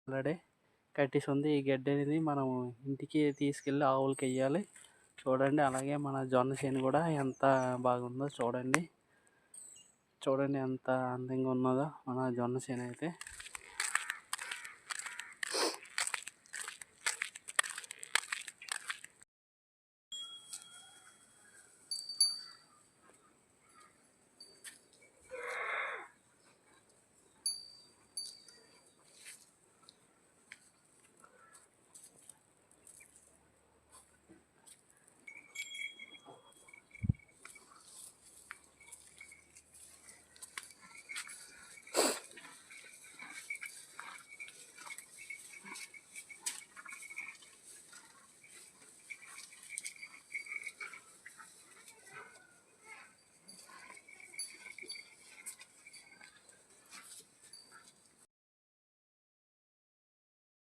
Already కట్టేసి ఉంది. ఈ గడ్డి అనేది మనం ఇంటికి తీసుకెళ్ళి ఆవులకి వేయాలి. చూడండి, అలాగే మన జొన్న చేను కూడా ఎంత బాగుందో చూడండి. చూడండి ఎంత అందంగా ఉన్నదో మన జొన్న చేను అయితే.